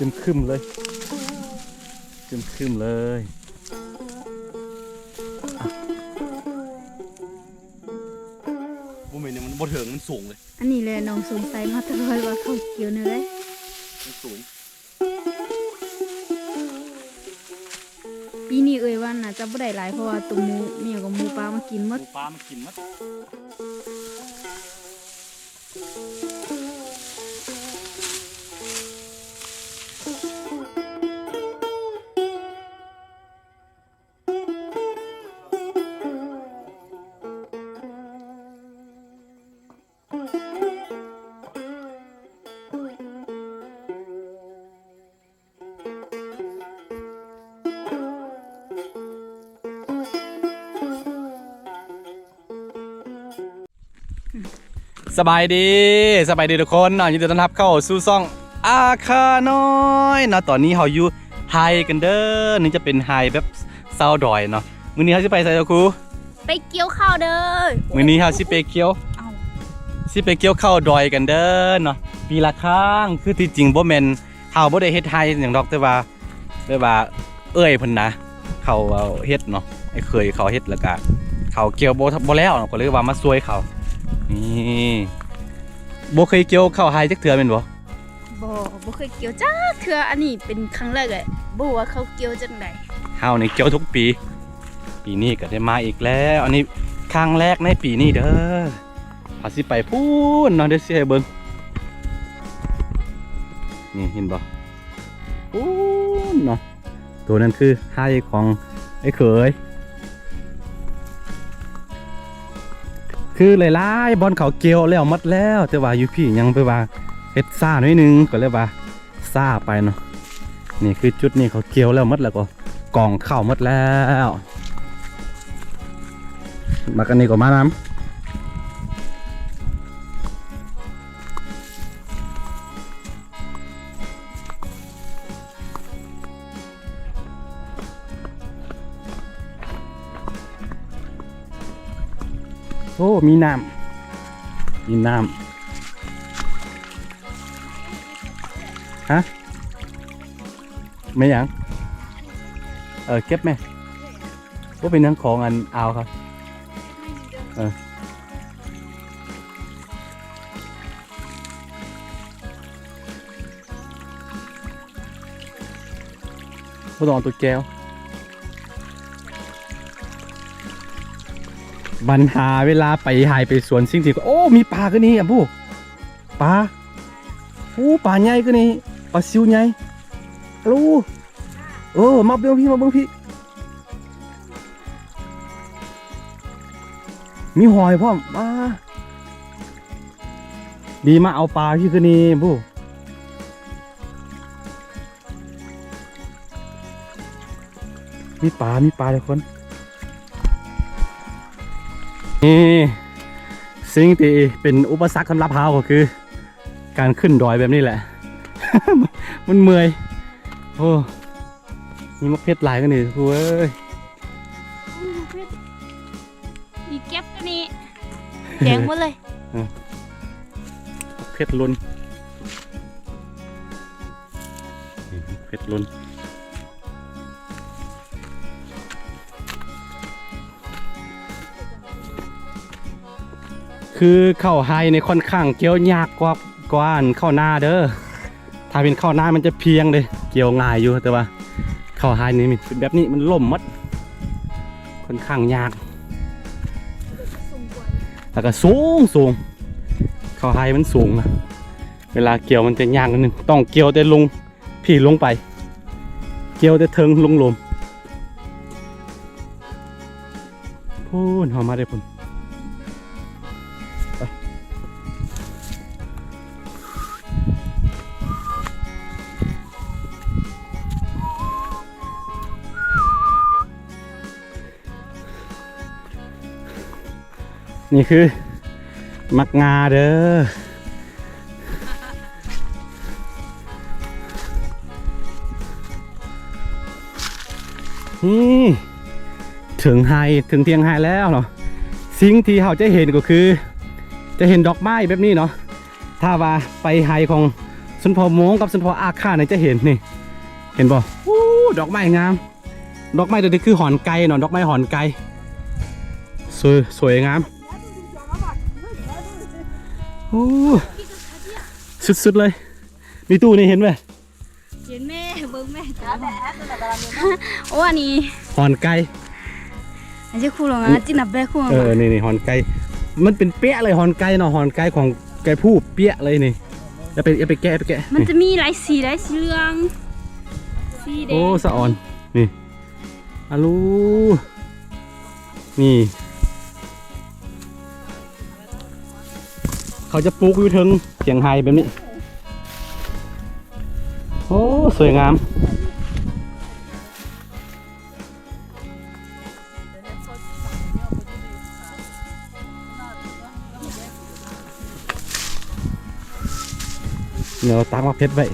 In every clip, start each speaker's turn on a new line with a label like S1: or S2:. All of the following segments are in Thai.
S1: จึมครึมเลยจึมครึมเลย
S2: บุ้มเนี่ยมันบ่ถึงมันสูงเลย
S3: อันนี้เลยน้องสงสัยมาตลอดว่าเขาเกี่ยวเนื้อเลย
S2: มันสูง
S3: ปีนี้เอ่ยว่าน่าจะบ่ได้หลายเพราะว่าตัวหมูเนี่ยกับหมูปลามากินหมด
S2: ปลามันกินมัดสบายดีทุกคนยินดีต้อนรับเข้าสู่ช่องอาคาน้อยเนาะตอนนี้เราอยู่ไฮกันเด้อนี่จะเป็นไฮแบบเศร้าดอยเนาะมื้อนี้เราสิไปไสครู
S3: ไปเกี่ยวข้าวเด้อ
S2: มื้อนี้เราสิไปเกี่ยวข้าวดอยกันเด้อเนาะปีละครั้งคือที่จริงบ่แม่นเฮาบ่ได้เฮ็ดไฮหยังดอกแต่ว่าเอ้ยเพิ่นนะเขาเฮ็ดเนาะไอ้เคยเขาเฮ็ดแล้วก็เขาเกี่ยวบ่แล้วก็เลยว่ามาช่วยเขานี่บ่เคยเกี่ยวข้าวไฮจักเทื่อแม่นบ่
S3: บ่เคยเกี่ยวจ้าเทื่ออันนี้เป็นครั้งแรกเลยบ่ว่าเขาเกี่ยวจังได๋
S2: เฮานี่เกี่ยวทุกปีนี้ก็ได้มาอีกแล้วอันนี้ครั้งแรกในปีนี้เด้อพาสิไปพูนเนาะเดี๋ยวสิให้เบิ่งนี่เห็นบ่พูนเนาะตัวนั้นคือไฮของไอ้เขยคือหลายๆบอลเขาเกี่ยวแล้วมัดแล้วแต่ว่าอยู่พี่ยังไปว่าเฮ็ดซ่าหน่อยนึงก็เลยว่าซ่าไปเนาะนี่คือจุดนี้เขาเกี่ยวแล้วมัดแล้วก็กองเข้ามัดแล้วมากันนี่ก็มาน้ำโอ้มีน้ำฮะไม่ยังเก็บไหมว่าเป็นเรื่องของอันเอาครับผู้ต้องตัวแก้วปัญหาเวลาไปหายไปสวนสิ่งที่โอ้มีปลาก็นี่อ่ะผู้ปลาใหญ่ก็นี่ปลาซิวใหญ่ลูมาเบิ้งพี่มีหอยพร้อมมาดีมาเอาปลาที่ก็นี่ผู้มีปลาทุกคนนี่สิ่งที่เป็นอุปสรรคสำหรับเราก็คือการขึ้นดอยแบบนี้แหละ มันเมื่อยโอ้มีมะเพชรหลายกันนี่คุย
S3: มีเก็บกันนี่แดงหมดเลย
S2: เพชรล้นเพชรล้นคือเข้าไฮในค่อนข้างเกี่ยวยากกว่าเข้าหน้าเด้อถ้าเป็นเข้าหน้ามันจะเพียงเลยเกี่ยวง่ายอยู่แต่ว่าเข้าไฮนี่เป็นแบบนี้มันล่มมัดค่อนข้างยากแล้วก็สูงเข้าไฮมันสูงนะเวลาเกี่ยวมันจะยากนิดนึงต้องเกี่ยวแต่ลงพี่ลงไปเกี่ยวแต่เทิงลงลมพูนหอมมาได้พูนนี่คือมักงาเด้อนี่ถึงเทียงไฮแล้วเนาะสิ่งที่เราจะเห็นก็คือจะเห็นดอกไม้แบบนี้เนาะถ้าว่าไปไฮของ ส่วนพอมงกับส่วนพออาค่าเนี่ยจะเห็นนี่เห็นบ่อู้ดอกไม้งามดอกไม้ตัวนี้คือหอนไก่เนาะดอกไม้หอนไก่สวยงามโอ้สุดๆเลยมีตู้นี่เห็นไหม
S3: เห็นแม่เบิ่งแม่จ้าโอ้อันนี้
S2: หอนไก่
S3: อันนี้คู่หรอนะจินนับแบคู่หรอ
S2: นี่หอนไก่มันเป็นเปี้ยเลยหอนไก่เนาะหอนไก่ของไก่ผู้เปี้ยเลยนี่อย่าไปแกะ
S3: มันจะมีหลายสีเหลืองสีแดง
S2: โอ้สะอ่อนนี่อาลูนี่เขาจะปลูกอยู่ถึงเสียงไฮแบบนี้โอ้สวยงามเดี๋ยวตักมาเพชรไว้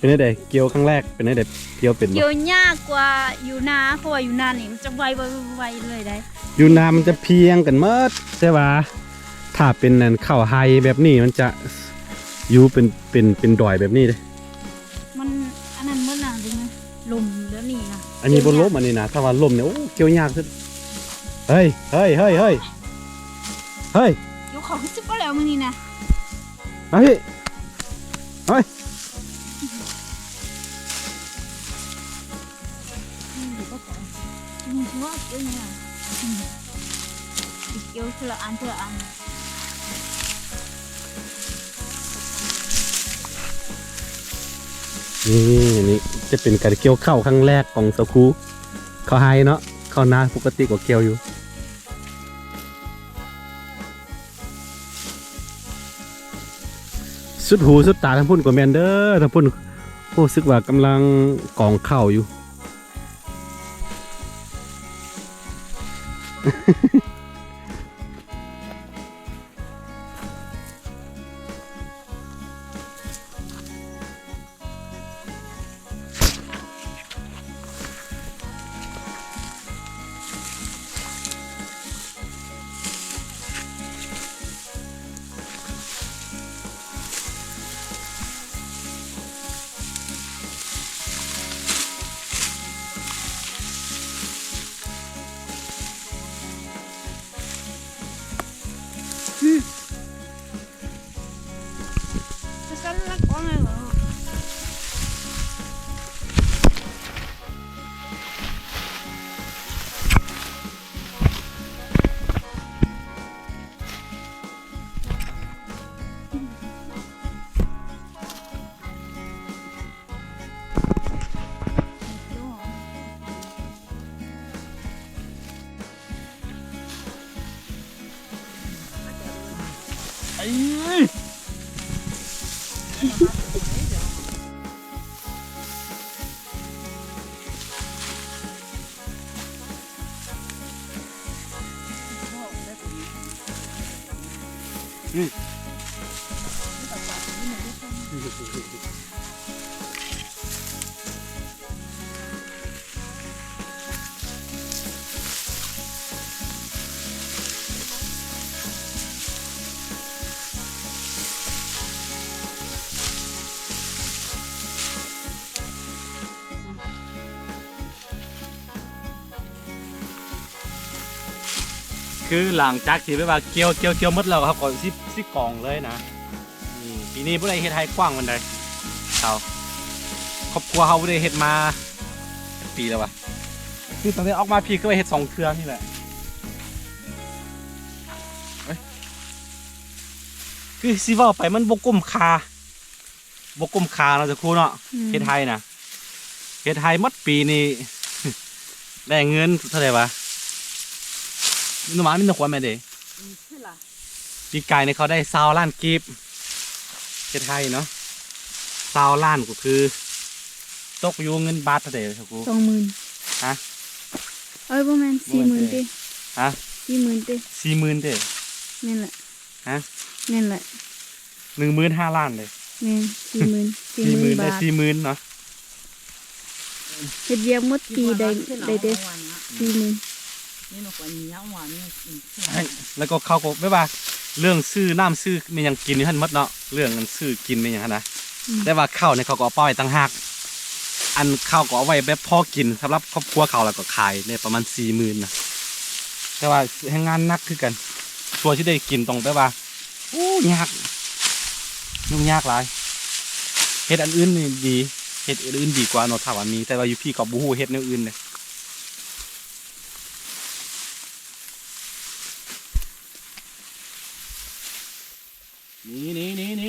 S2: เป็นไงเกี่ยวครั้งแรกเป็นไงเกี่ยวเป็นบ่
S3: เกี่ยวยากกว่าอยู่นาเพราะว่าอยู่นาเนี่ยมันจะไวเลยได้
S2: อยู่นามันจะเพียงกันเมื่อใช่ปะถ้าเป็นนั่นข้าวไฮแบบนี้มันจะอยู่เป็นดอยแบบนี้เลย
S3: มันอันนั้นเมื่อนาดูไหมลมแล้วนี่นะ
S2: อันนี้บนลมอันนี้นะถ้าว่าลมเนี่ยโอ้เกี่ยวยากสุดเฮ้ย
S3: เดี๋ยวเขาจะไปแล้วมึงนี่นะ
S2: มาพี่เฮ้ย
S3: มึงคิดว่าเกี่ยวยังไงเกี่ยวทีละอัน
S2: นี่อันนี้จะเป็นการเกี่ยวข้าวครั้งแรกของสกูข้าวไฮเนาะข้าวนาปกติก็เกี่ยวอยู่สุดหูสุดตาทั้งพุ่นกับแมนเดอร์ทั้งพุ่นรู้สึกว่ากำลังกองข้าวอยู่
S3: จะสั่นลักว่าไงเหรอ
S2: คือหลังจากที่แบบว่าเกี่ยวหมดแล้วครับก่อนสิกองเลยนะนี่ปีนี้บ่ได้เฮ็ดให้กว้างมันใดเขาครอบครัวเขาบ่ได้เฮ็ดมาปีแล้ววะคือตั้งแต่ออกมาพี่ก็ไปเฮ็ด2 เทื่อนี่แหละคือสิเว้าไปมันบ่คุ้มค่าเนาะจะครูเนาะเฮ็ดไทยนะเฮ็ดไทยหมดปีนี้ ได้เงินเท่าไหร่วะนุ่มมันหนักกว่าแม่เด้ปีกายเนี่ยเขาได้20 ล้านกีบเฮ็ดไทยเนาะ20 ล้านก็คือตกอยู่เงินบาทเท่าไหร่ครับกู
S3: 20,000
S2: ฮะ
S3: ประมาณ40,000ดิ
S2: ฮ ฮะ
S3: 40,000เด้
S2: 40,000เด้
S3: นั่นแหละ
S2: ฮะ
S3: นั่นแหละ
S2: 15,000 ล้านเลย
S3: แม่น40,000
S2: 40,000
S3: บา
S2: ได้
S3: ท
S2: 40,000เนาะ
S3: เฮ็ดเวียกหมดปีได้เด้40,000
S2: แล้วก็เขาก็ไม่ว่าเรื่องซื้อน้ำซื้อมีหยังกินอยู่หั่นหมดเนาะเรื่องเงินซื้อกินมีหยังหั่นนะแต่ว่าข้าวเนี่ยเขาก็เอาไปต่างหากอันข้าวก็เอาไว้แบบพอกินสำหรับครอบครัวเขาแล้วก็ขายเนี่ยประมาณ 40,000นะแต่ว่าให้งานหนักคือกันตัวที่ได้กินตรงแบบว่าโอ้ยากยุ่งยากหลายเฮ็ดอันอื่นนี่ดีเฮ็ดอันอื่นดีกว่าเนาะถ้าว่ามีแต่ว่าอยู่พี่ก็บ่ฮู้เฮ็ดแนวอื่นเลยนี่เด้อนี่เ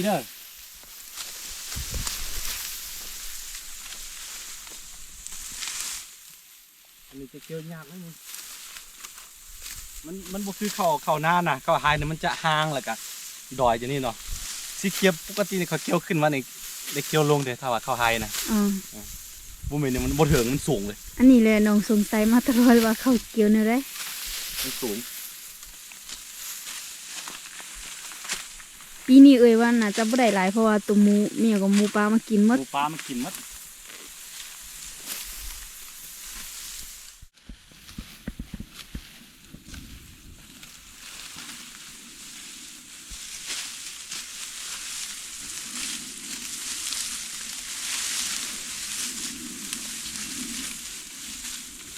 S2: ด้ออันนี้จะเกี่ยวยากไหมนี่มันบ่คือเข้าหน้านะเข้าหายเนี่ยมันจะห่างแล้วก็ดอยจะนี่เนาะสิเกี่ยวปกตินี่เขาเกี่ยวขึ้นมานี่ได้เกี่ยวลงเด้ถ้าว่าเข้าหายนะบ่แม่นเนี่ยมันบ่ถึงมันสูงเลย
S3: อันนี้แหละน้องสงสัยมาตลอดว่าเขาเกี่ยวแนวใด
S2: มันสูง
S3: ปีนี้ว่าน่าจะบ่ได้หลายเพราะว่าตัวหมูเมียกับหมูปลามากินหมด
S2: หมูปลามันกินหมด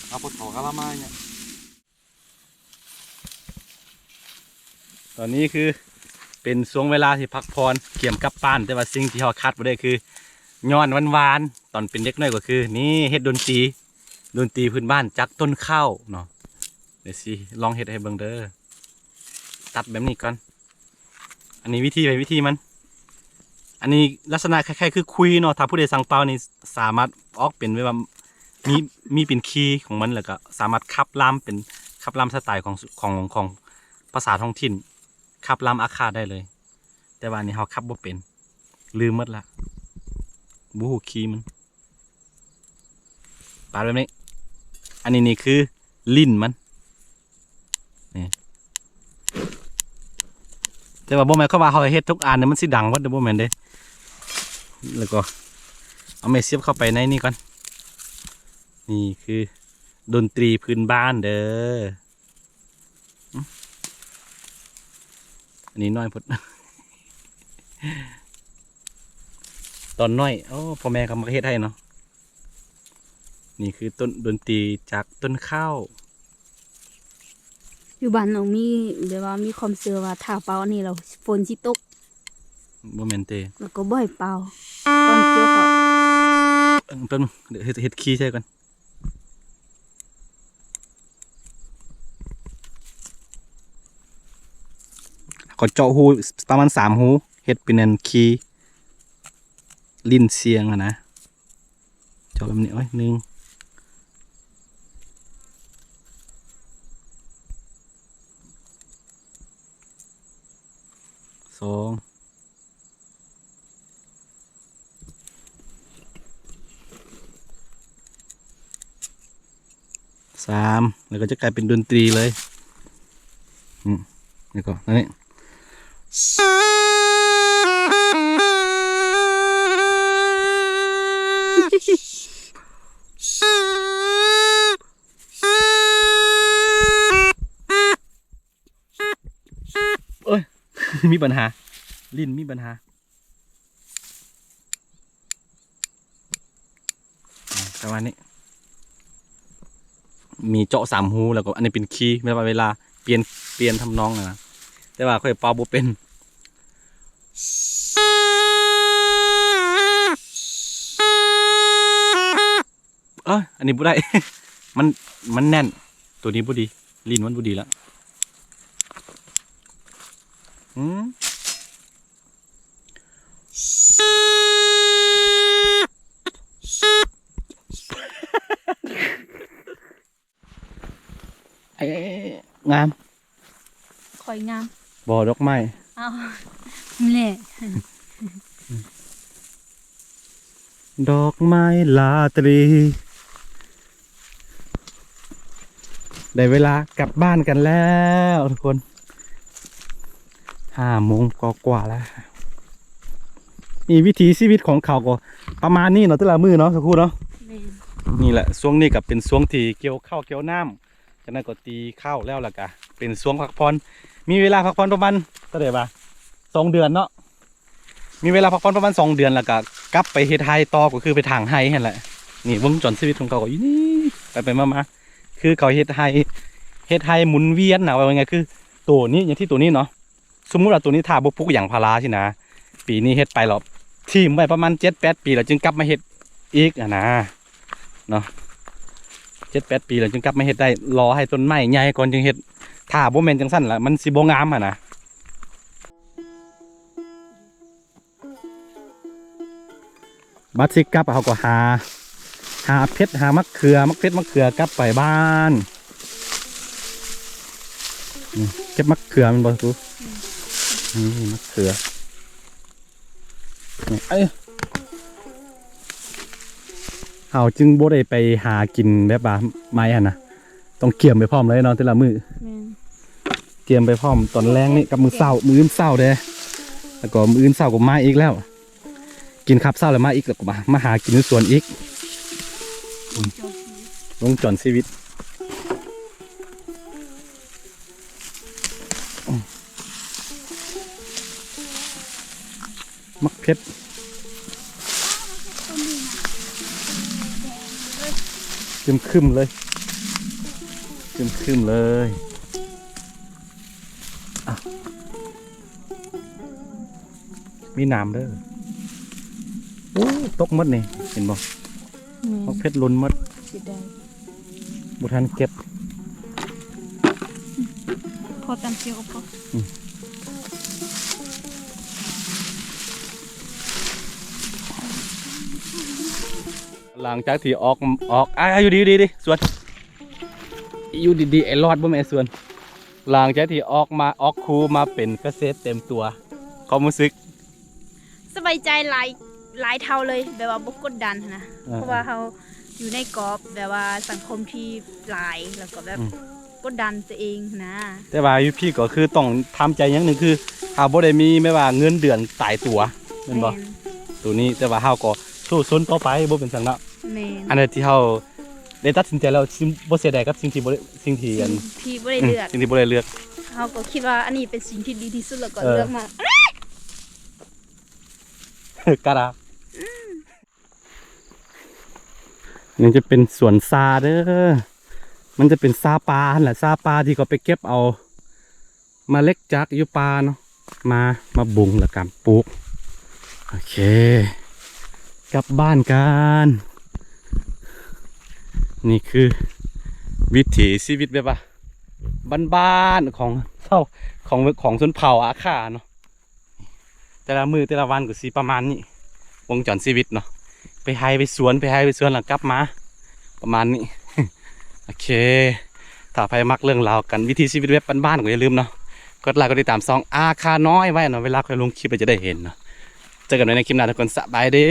S2: เอาปลดของกะละมาเนี่ยตอนนี้คือเป็นช่วงเวลาที่พักผ่อนเกี่ยมกับป้านแต่ว่าสิ่งที่เราคาดบ่ได้คือย้อนหวานๆตอนเป็นเด็กน้อยก็คือนี่เฮ็ดดนตรีพื้นบ้านจากต้นข้าวเนาะเดี๋ยวสิลองเฮ็ดให้เบิ่งเด้อตัดแบบนี้ก่อนอันนี้วิธีมันอันนี้ลักษณะคล้ายๆคือคุยเนาะถ้าผู้ใดสั่งเปล่านี่สามารถออกเป็นแบบมีเป็นคีย์ของมันแล้วก็สามารถขับลามเป็นขับลามสไตล์ของภาษาท้องถิ่นขับลามอาคาได้เลยแต่ว่าอันนี้เขาขับบ่เป็นลืมหมดละบูฮูคีย์มันปาดแบบนี้อันนี้นี่คือลิ้นมันนี่แต่ว่าบ่แม่นเขาว่าเขาเฮ็ดทุกอันเนี่ยมันสิดังวัดเด้อบ่แม่นเด้แล้วก็เอาไม้เสียบเข้าไปในนี่ก่อนนี่คือดนตรีพื้นบ้านเด้ออันนี้น้อยพด ตอนน้อยโอ้พ่อแม่ก็มาเฮ็ดให้เนาะนี่คือต้นดนตรีจากต้นข้าว
S3: อยู่บ้านน้องมีแบบว่ามีความเชื่อว่าถ้าเป่าอันนี้เราฝนสิตก
S2: บ่แม่นเต
S3: แล้วก็บ่ให้เป่าตอนเกี่ยวเขา
S2: ต้นเดี๋ยวเฮ็ดขี้ใช่ก่อนก็เจาะหูประมาณ3หูเฮ็ดเป็นอันขี้ลิ้นเสียงอะนะเจาะแบบนี้โอ้ย1 2 3แล้วก็จะกลายเป็นดนตรีเลยนี่ก็นั่นนี่โอ้ย มีปัญหาลิ้นมีปัญหาประมาณนี้มีเจาะ3หูแล้วก็อันนี้เป็นคีย์เวลาเปลี่ยนทำนองนะแต่ว่าค่อยเป่าบ่เป็นอันนี้บ่ได้ มันแน่นตัวนี้บ่ดีลิ้นมันบ่ดีแล้วงาม
S3: ข่อยงาม
S2: บ่อดอกไม้
S3: อ้าวนี่แหละ
S2: ดอกไม้ลาตรี ได้เวลากลับบ้านกันแล้วทุกคน5 โมงกว่าแล้วนี่วิถีชีวิตของเขาก็ประมาณนี้เนาะแต่ละมือเนาะสักครู่เนาะ
S3: แม่น
S2: นี่แหละช่วงนี้ก็เป็นช่วงที่เกี่ยวข้าวเกี่ยวน้ำจากนั้นก็ตีข้าวแล้วล่ะกะเป็นช่วงพักผ่อนมีเวลาพักผ่อนประมาณเท่าไหร่บ่า2 เดือนเนาะมีเวลาพักผ่อนประมาณ2 เดือนแล้วก็กลับไปเฮ็ดไร่ต่อก็คือไปทางไร่นั่นแหละนี่วงจรชีวิตของเขาก็อยู่นี่ไปมาคือเขาเฮ็ดไร่หมุนเวียนนะว่าไงคือตัวนี้อย่างที่ตัวนี้เนาะสมมุติว่าตัวนี้ถ้าบ่ปลูกอย่างพาราสินะปีนี้เฮ็ดไปหรอกทีมไว้ประมาณ 7-8 ปีแล้วจึงกลับมาเฮ็ดอีกนะเนาะ7-8 ปีแล้วจึงกลับมาเฮ็ดได้รอให้ต้นไม้ใหญ่ก่อนจึงเฮ็ดถ้าบ่แม่นจังซั่นล่ะมันสิบ่งามนะบัดสิกลับเขาก็หาเพชรหามะเขือมะเขือกลับไปบ้านเก็บมะเขือมันบ่กูนี่มะเขือเขาจึงบ่ได้ไปหากินแบบว่าไม้นะต้องเกี่ยมไปพร้อมเลยเนาะแต่ละมือ
S3: แม่น
S2: เกี่ยมไปพร้อมตอนแรงนี่กับมือเศร้ามืออื่นเศร้าเด้แล้วก็มืออื่นเศร้าก็มาอีกแล้วกินขับเศร้าแล้วมาอีกแล้วก็มาหากินในสวนอีกวงจรชีวิตมักเพชรขึ้มเลยมีน้ำเด้อโอ้ตกมดนี่เห็นบ่มักเพชรล้นมด
S3: สิได้
S2: บุทันเก็บ
S3: พอตำเจียวก็พอ
S2: หลังจากที่ออกอยู่ดีส่วนอยู่ดีไอ้รอดบ่แม่ส่วนหลังจากที่ออกครูมาเป็นเกษตรเต็มตัวความรู้สึก
S3: สบายใจหลายเท่าเลยแบบว่าบ่กดดันนะเพราะว่าเขาอยู่ในกรอบแบบว่าสังคมที่หลายแล้วก็แบบกดดันตัวเองนะ
S2: แต่ว่าอยู่พี่ก็คือต้องทำใจอย่างหนึ่งคือเฮาบ่ได้มีไม่ว่าเงินเดือนตายตัวแม่นบ่ตัวนี้แต่ว่าเฮาก็สู้ซนต่อไปบ่เป็นสังเนาะ
S3: แม่น
S2: อันนี้ที่เฮาได้ตัดสินใจแล้วบ่เสียดายกับสิ่งที่บ่ได้สิ่งที่อัน
S3: ที่บ่ได้เลือก
S2: สิ่งที่บ่ได้เลือก
S3: เขาก็คิดว่าอันนี้เป็นสิ่งที่ดีที่สุดแล้วก็เลือกมา
S2: กระดาษนี่จะเป็นสวนซาเด้อมันจะเป็นซาปลาแหละซาปลาที่เขาไปเก็บเอามาเล็กจากอยู่ปลาเนาะมาบุงแล้วกันปลูกโอเคกลับบ้านกันนี่คือวิถีชีวิตแบบว่าบ้านๆของชนเผ่าอาคาเนาะแต่ละมือแต่ละวันก็สิประมาณนี้วงจรชีวิตเนาะไปไฮไปสวนแล้วกลับมาประมาณนี้ โอเคถ้าใครมักเรื่องราวกันวิถีชีวิตแบบบ้านๆก็อย่าลืมเนาะกดไลค์กดติดตามซองอาคาน้อยไว้เนาะเวลาใครลงคลิปเราจะได้เห็นเนาะเจอกันในคลิปหน้าทุกคนสบายดี